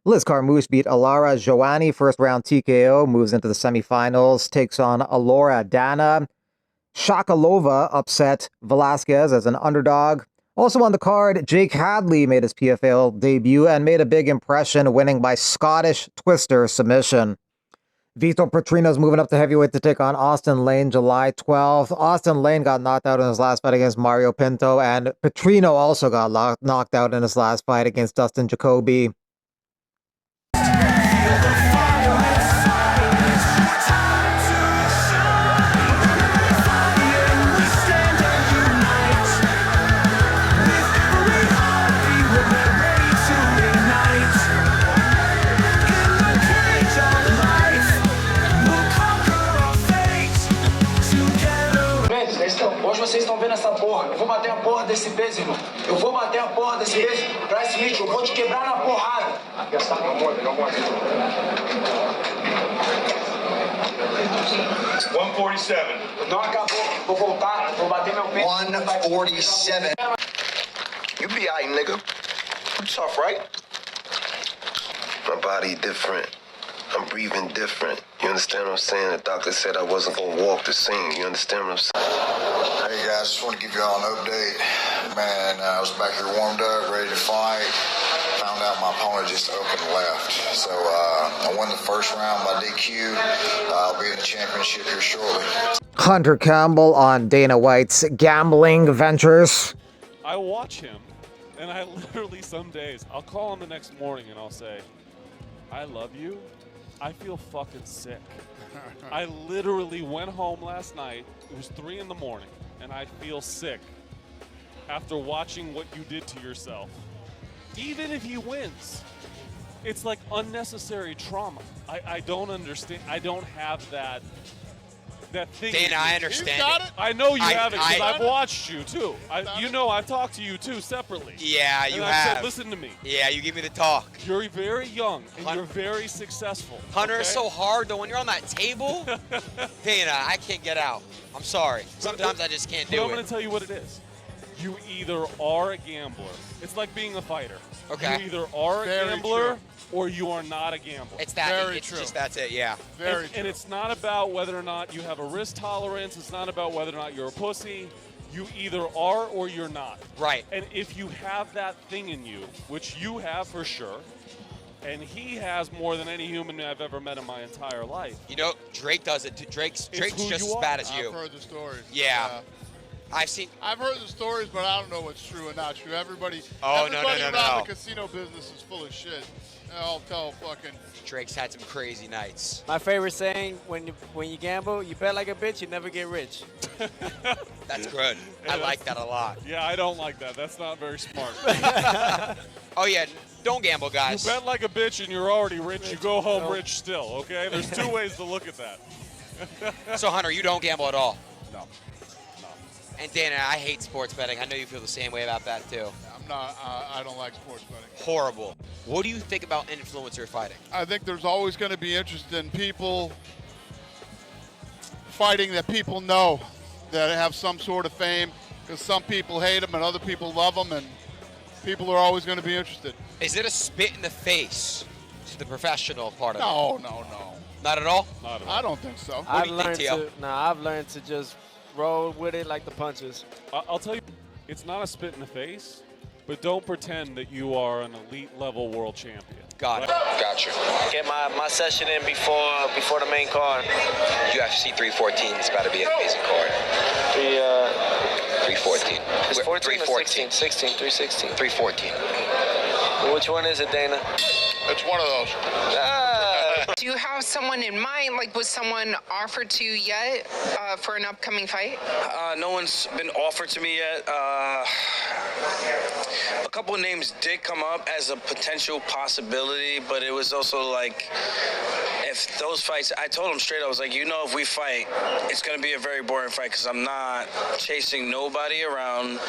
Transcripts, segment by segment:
Liz Carmouche beat Alara Joani first round TKO, moves into the semifinals, takes on Alora Dana. Shakalova upset Velasquez as an underdog. Also on the card, Jake Hadley made his PFL debut and made a big impression, winning by Scottish Twister submission. Vitor Petrino's moving up to heavyweight to take on Austin Lane July 12th. Austin Lane got knocked out in his last fight against Mario Pinto, and Petrino also got knocked out in his last fight against Dustin Jacoby. Hoje vocês estão vendo essa porra. Eu vou bater a porra desse peso, irmão. Eu vou bater a porra desse peso. Bryce Mitchell, eu vou te quebrar na porrada. Aqui está, não pode. 147. Não acabou. Vou voltar, vou bater meu peso. 147. You be alright, nigga. You tough, right? My body different. I'm breathing different. You understand what I'm saying? The doctor said I wasn't gonna walk the scene. You understand what I'm saying? Hey guys, just want to give you all an update. Man, I was back here warmed up, ready to fight. Found out my opponent just opened left. So I won the first round by DQ. I'll be in the championship here shortly. Hunter Campbell on Dana White's gambling ventures. I watch him, and I literally some days, I'll call him the next morning and I'll say, I love you. I feel fucking sick. I literally went home last night. It was 3 in the morning, and I feel sick after watching what you did to yourself. Even if he wins, it's like unnecessary trauma. I don't understand. I don't have that thing. Dana, I understand. I know you have it because I've watched you too. You know, I've talked to you too separately. Yeah, you and have. Said, listen to me. Yeah, you give me the talk. You're very young and you're very successful. Hunter, okay? is so hard though. When you're on that table, Dana, I can't get out. I'm sorry. Sometimes I just can't do it. I'm going to tell you what it is. You either are a gambler. It's like being a fighter. Okay. You either are a gambler or you are not a gambler. It's that. Very it's true. just that's it. Yeah. Very true. And it's not about whether or not you have a risk tolerance. It's not about whether or not you're a pussy. You either are or you're not. Right. And if you have that thing in you, which you have for sure, and he has more than any human I've ever met in my entire life. You know, Drake does it. Drake's just as bad as you. I've heard the stories. Yeah. I've heard the stories, but I don't know what's true and not true. Everybody no. around the casino business is full of shit. I'll tell fucking. Drake's had some crazy nights. My favorite saying: when you gamble, you bet like a bitch, you never get rich. That's good. I like that a lot. Yeah, I don't like that. That's not very smart. Oh yeah, don't gamble, guys. You bet like a bitch and you're already rich. You go home rich still. Okay, there's 2 ways to look at that. So Hunter, you don't gamble at all. No. And Dana, I hate sports betting. I know you feel the same way about that too. I'm not. I don't like sports betting. Horrible. What do you think about influencer fighting? I think there's always going to be interest in people fighting that people know that have some sort of fame. Because some people hate them and other people love them, and people are always going to be interested. Is it a spit in the face to the professional part of it? No. Not at all? Not at all. I don't think so. What do you think, Tio? I've learned to just roll with it like the punches. I'll tell you, it's not a spit in the face, but don't pretend that you are an elite level world champion. Got it. Gotcha. Get my session in before the main card. UFC 314 has got to be an amazing card. 314. It's 14 or 16? 16, 316. 314. Which one is it, Dana? It's one of those. Do you have someone in mind? Like, was someone offered to you yet for an upcoming fight? No one's been offered to me yet. A couple of names did come up as a potential possibility, but it was also like, if those fights, I told him straight, I was like, if we fight, it's going to be a very boring fight because I'm not chasing nobody around.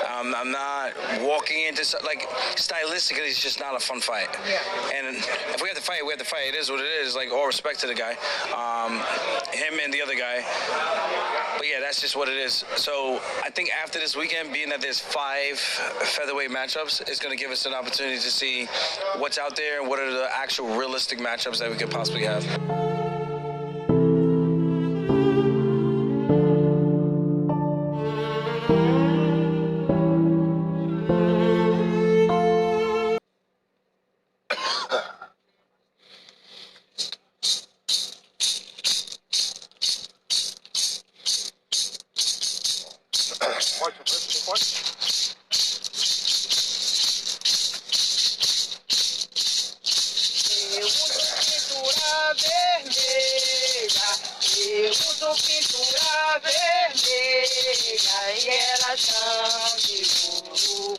I'm not walking into, like, stylistically, it's just not a fun fight. Yeah. And if we have to fight, we have to fight. It is what it is. Like, all respect to the guy. Him and the other guy. But yeah, that's just what it is. So I think after this weekend, being that there's 5 featherweight matchups, it's going to give us an opportunity to see what's out there and what are the actual realistic matchups that we could possibly have. Eu uso pintura vermelha e elas são de ouro.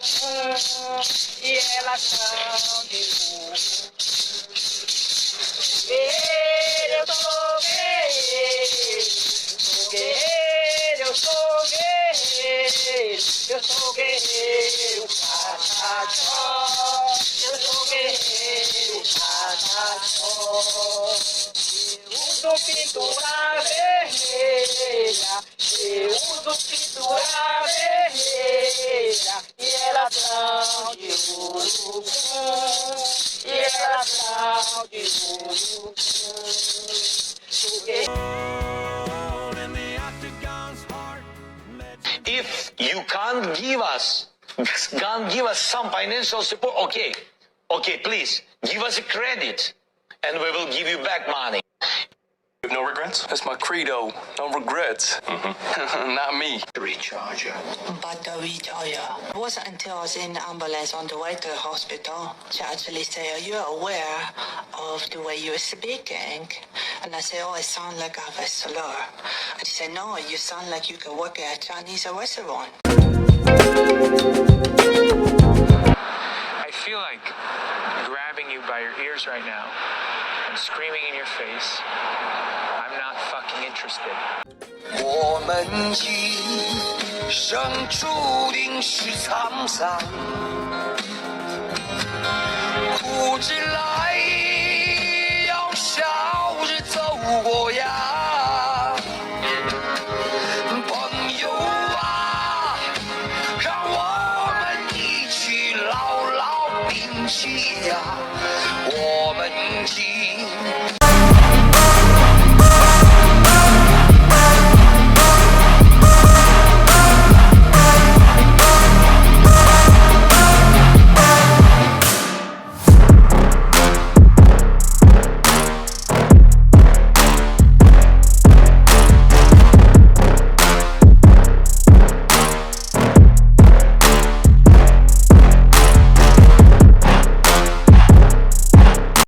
E elas são de ouro. Eu sou guerreiro, sou guerreiro, eu sou guerreiro, eu sou guerreiro, patachó, eu sou guerreiro, patachó. Eu uso pintura vermelha, eu uso pintura vermelha, e elas são de ouro, e elas são de ouro. If you can't give us some financial support, okay, please give us a credit, and we will give you back money. You have no regrets? That's my credo. No regrets. Not me. Recharger. But the recharger wasn't until I was in the ambulance on the way to the hospital to actually say, "Are you aware of the way you're speaking?" And I said, "Oh, I sound like I have a slur." And she said, "No, you sound like you can work at a Chinese restaurant." I feel like grabbing you by your ears right now and screaming in your face, I'm not fucking interested. 我们今生注定是沧桑，苦之来要笑着走过呀，朋友啊，让我们一起牢牢铭记呀，我们今。